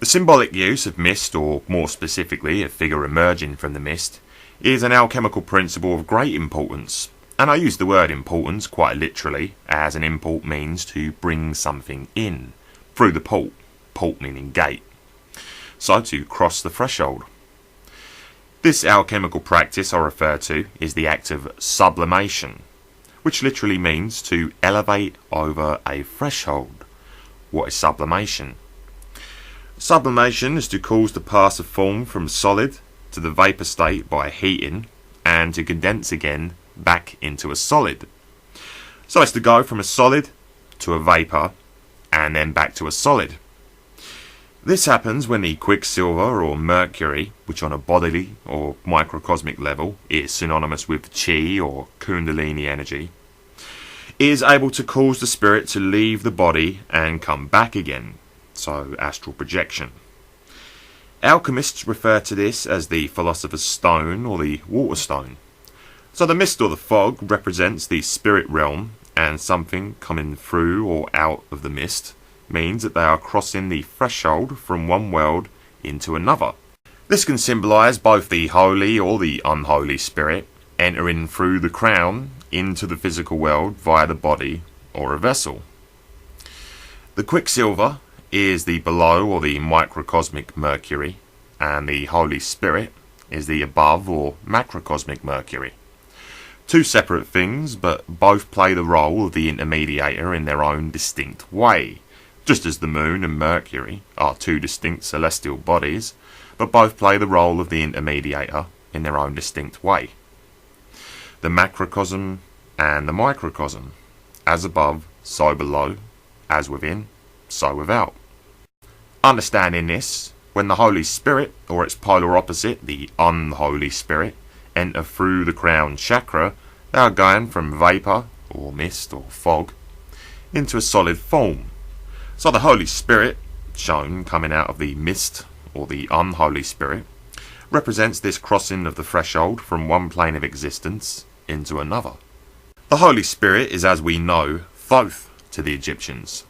The symbolic use of mist, or more specifically a figure emerging from the mist, is an alchemical principle of great importance, and I use the word importance quite literally, as an import means to bring something in, through the port meaning gate, so to cross the threshold. This alchemical practice I refer to is the act of sublimation, which literally means to elevate over a threshold. What is sublimation? Sublimation is to cause the pass of form from solid to the vapour state by heating, and to condense again back into a solid. So it's to go from a solid to a vapour, and then back to a solid. This happens when the quicksilver or mercury, which on a bodily or microcosmic level is synonymous with chi or kundalini energy, is able to cause the spirit to leave the body and come back again, so astral projection. Alchemists refer to this as the philosopher's stone or the water stone. So the mist or the fog represents the spirit realm, and something coming through or out of the mist means that they are crossing the threshold from one world into another. This can symbolise both the holy or the unholy spirit entering through the crown into the physical world via the body or a vessel. The quicksilver is the below or the microcosmic mercury, and the Holy Spirit is the above or macrocosmic mercury. Two separate things, but both play the role of the intermediator in their own distinct way, just as the moon and Mercury are two distinct celestial bodies, but both play the role of the intermediator in their own distinct way. The macrocosm and the microcosm, as above, so below, as within, so without. Understanding this, when the Holy Spirit, or its polar opposite, the unholy spirit, enter through the crown chakra, they are going from vapour, or mist, or fog, into a solid form. So the Holy Spirit, shown coming out of the mist, or the unholy spirit, represents this crossing of the threshold from one plane of existence into another. The Holy Spirit is, as we know, Thoth to the Egyptians.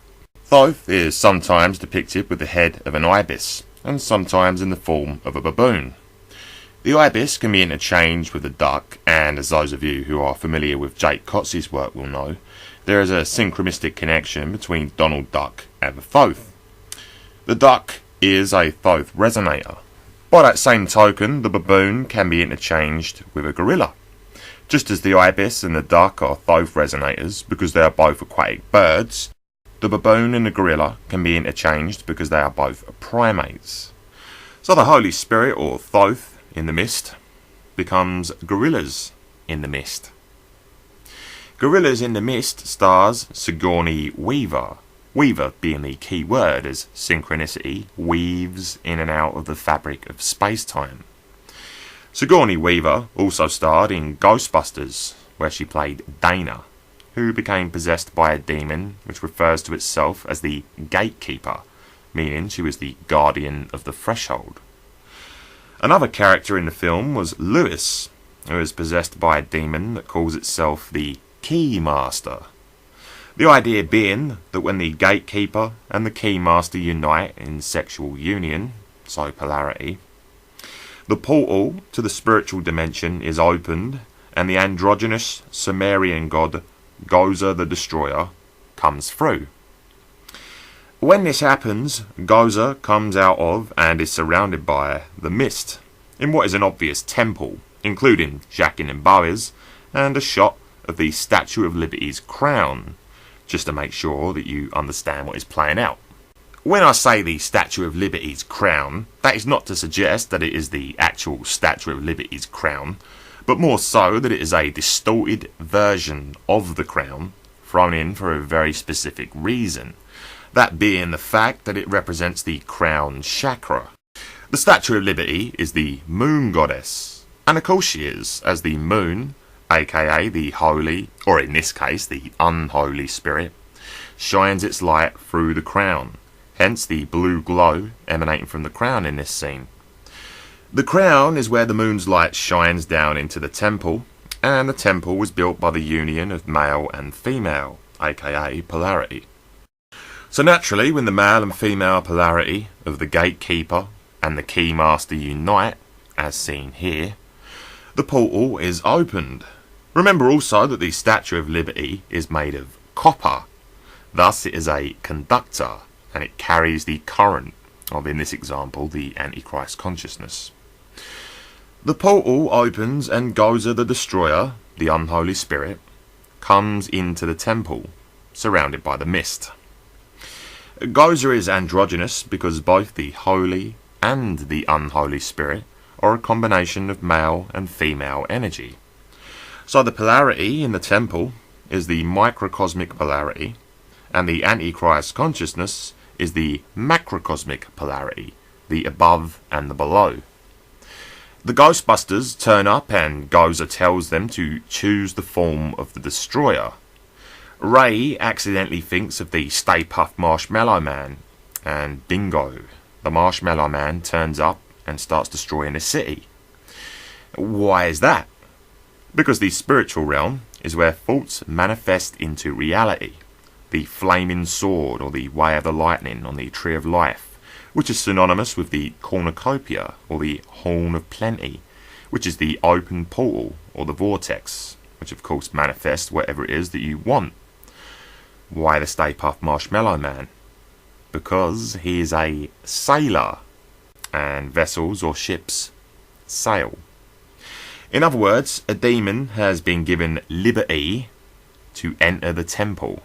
Thoth is sometimes depicted with the head of an ibis, and sometimes in the form of a baboon. The ibis can be interchanged with a duck, and as those of you who are familiar with Jake Cotsey's work will know, there is a synchronistic connection between Donald Duck and the Thoth. The duck is a Thoth resonator. By that same token, the baboon can be interchanged with a gorilla. Just as the ibis and the duck are Thoth resonators because they are both aquatic birds, the baboon and the gorilla can be interchanged because they are both primates. So the Holy Spirit, or Thoth in the mist, becomes gorillas in the mist. Gorillas in the Mist stars Sigourney Weaver, Weaver being the key word, as synchronicity weaves in and out of the fabric of space-time. Sigourney Weaver also starred in Ghostbusters, where she played Dana, who became possessed by a demon which refers to itself as the Gatekeeper, meaning she was the guardian of the threshold. Another character in the film was Lewis, who is possessed by a demon that calls itself the Keymaster. The idea being that when the Gatekeeper and the Keymaster unite in sexual union, so polarity, the portal to the spiritual dimension is opened, and the androgynous Sumerian god Gozer the Destroyer comes through. When this happens, Gozer comes out of and is surrounded by the mist, in what is an obvious temple, including Jacques and Boaz, and a shot of the Statue of Liberty's crown, just to make sure that you understand what is playing out. When I say the Statue of Liberty's crown, that is not to suggest that it is the actual Statue of Liberty's crown, but more so that it is a distorted version of the crown, thrown in for a very specific reason, that being the fact that it represents the crown chakra. The Statue of Liberty is the moon goddess, and of course she is, as the moon, aka the holy, or in this case the unholy spirit, shines its light through the crown, hence the blue glow emanating from the crown in this scene. The crown is where the moon's light shines down into the temple, and the temple was built by the union of male and female, aka polarity. So naturally, when the male and female polarity of the gatekeeper and the keymaster unite, as seen here, the portal is opened. Remember also that the Statue of Liberty is made of copper. Thus it is a conductor and it carries the current of, in this example, the Antichrist consciousness. The portal opens and Gozer the Destroyer, the unholy spirit, comes into the temple, surrounded by the mist. Gozer is androgynous because both the holy and the unholy spirit are a combination of male and female energy. So the polarity in the temple is the microcosmic polarity, and the Antichrist consciousness is the macrocosmic polarity, the above and the below. The Ghostbusters turn up and Gozer tells them to choose the form of the Destroyer. Ray accidentally thinks of the Stay Puft Marshmallow Man, and bingo, the Marshmallow Man turns up and starts destroying the city. Why is that? Because the spiritual realm is where thoughts manifest into reality. The flaming sword or the way of the lightning on the tree of life, which is synonymous with the cornucopia or the horn of plenty, which is the open portal or the vortex, which of course manifests whatever it is that you want. Why the Stay Puft Marshmallow Man? Because he is a sailor, and vessels or ships sail. In other words, a demon has been given liberty to enter the temple.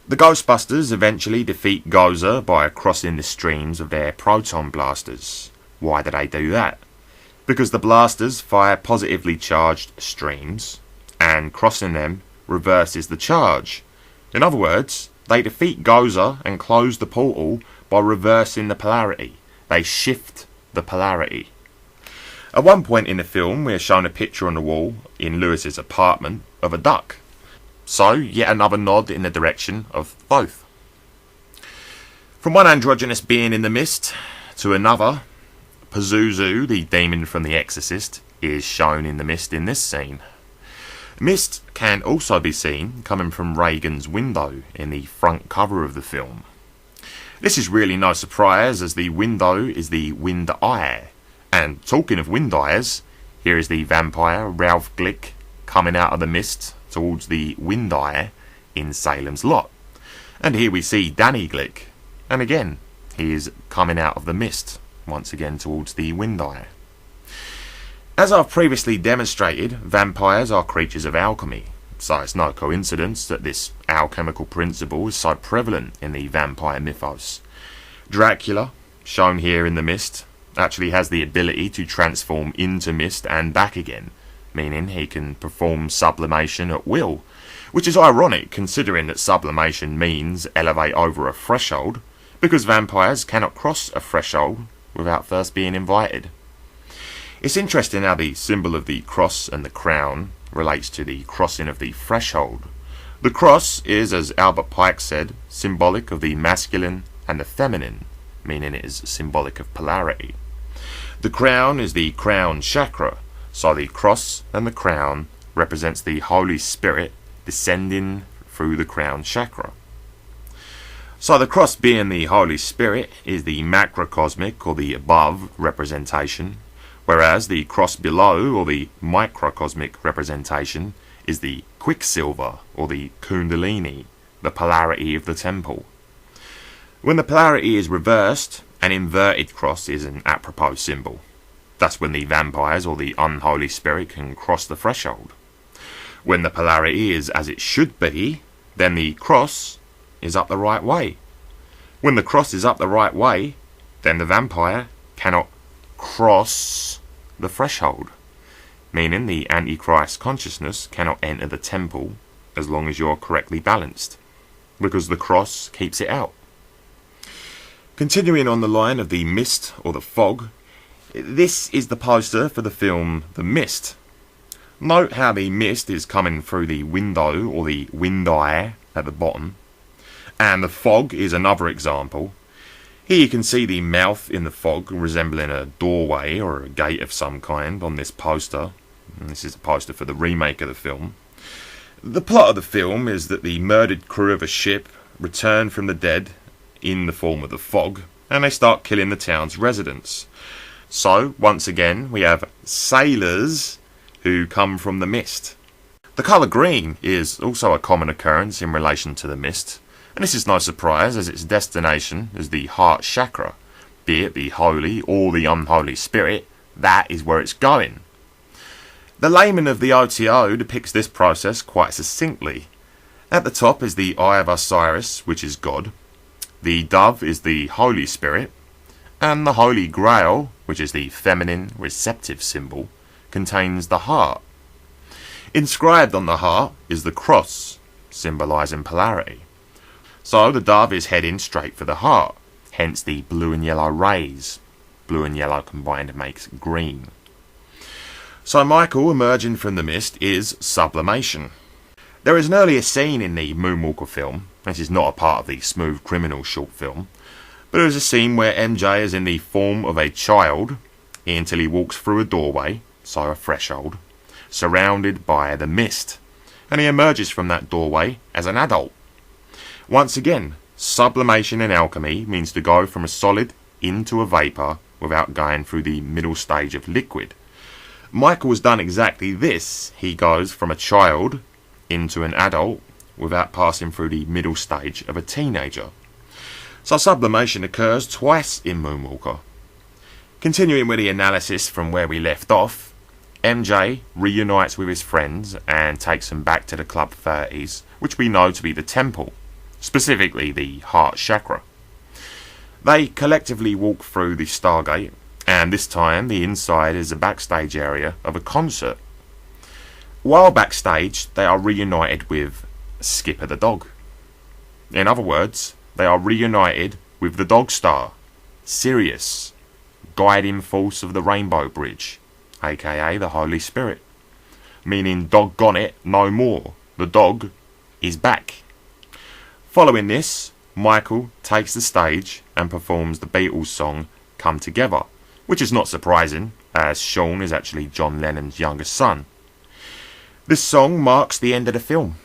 The Ghostbusters eventually defeat Gozer by crossing the streams of their proton blasters. Why do they do that? Because the blasters fire positively charged streams, and crossing them reverses the charge. In other words, they defeat Gozer and close the portal by reversing the polarity. They shift the polarity. At one point in the film, we are shown a picture on the wall in Lewis's apartment of a duck. So, yet another nod in the direction of both. From one androgynous being in the mist to another, Pazuzu, the demon from The Exorcist, is shown in the mist in this scene. Mist can also be seen coming from Reagan's window in the front cover of the film. This is really no surprise, as the window is the wind eye. And talking of wind eyes, here is the vampire Ralph Glick coming out of the mist towards the wind eye in Salem's Lot. And here we see Danny Glick, and again he is coming out of the mist once again towards the wind eye. As I've previously demonstrated, vampires are creatures of alchemy, so it's no coincidence that this alchemical principle is so prevalent in the vampire mythos. Dracula, shown here in the mist, actually has the ability to transform into mist and back again, meaning he can perform sublimation at will, which is ironic considering that sublimation means elevate over a threshold, because vampires cannot cross a threshold without first being invited. It's interesting how the symbol of the cross and the crown relates to the crossing of the threshold. The cross is, as Albert Pike said, symbolic of the masculine and the feminine, meaning it is symbolic of polarity. The crown is the crown chakra, so the cross and the crown represents the Holy Spirit descending through the crown chakra. So the cross, being the Holy Spirit, is the macrocosmic or the above representation, whereas the cross below or the microcosmic representation is the quicksilver or the kundalini, the polarity of the temple. When the polarity is reversed, an inverted cross is an apropos symbol. That's when the vampires or the unholy spirit can cross the threshold. When the polarity is as it should be, then the cross is up the right way. When the cross is up the right way, then the vampire cannot cross the threshold, meaning the Antichrist consciousness cannot enter the temple as long as you're correctly balanced, because the cross keeps it out. Continuing on the line of the mist or the fog, this is the poster for the film The Mist. Note how the mist is coming through the window or the wind eye at the bottom, and the fog is another example. Here you can see the mouth in the fog resembling a doorway or a gate of some kind on this poster. And this is a poster for the remake of the film. The plot of the film is that the murdered crew of a ship return from the dead in the form of the fog, and they start killing the town's residents. So, once again, we have sailors who come from the mist. The colour green is also a common occurrence in relation to the mist, and this is no surprise as its destination is the heart chakra, be it the holy or the unholy spirit, that is where it's going. The layman of the OTO depicts this process quite succinctly. At the top is the Eye of Osiris, which is God. The dove is the Holy Spirit. And the Holy Grail, which is the feminine receptive symbol, contains the heart. Inscribed on the heart is the cross, symbolising polarity. So the dove is heading straight for the heart, hence the blue and yellow rays. Blue and yellow combined makes green. So Michael emerging from the mist is sublimation. There is an earlier scene in the Moonwalker film, this is not a part of the Smooth Criminal short film, but there is a scene where MJ is in the form of a child until he walks through a doorway, so a threshold, surrounded by the mist, and he emerges from that doorway as an adult. Once again, sublimation in alchemy means to go from a solid into a vapour without going through the middle stage of liquid. Michael has done exactly this. He goes from a child into an adult without passing through the middle stage of a teenager. So sublimation occurs twice in Moonwalker. Continuing with the analysis from where we left off, MJ reunites with his friends and takes them back to the Club 30s, which we know to be the temple, specifically the heart chakra. They collectively walk through the Stargate, and this time the inside is a backstage area of a concert. While backstage, they are reunited with Skipper the dog. In other words, they are reunited with the Dog Star, Sirius, guiding force of the Rainbow Bridge, aka the Holy Spirit, meaning doggone it, no more. The dog is back. Following this, Michael takes the stage and performs the Beatles song Come Together, which is not surprising, as Sean is actually John Lennon's youngest son. This song marks the end of the film.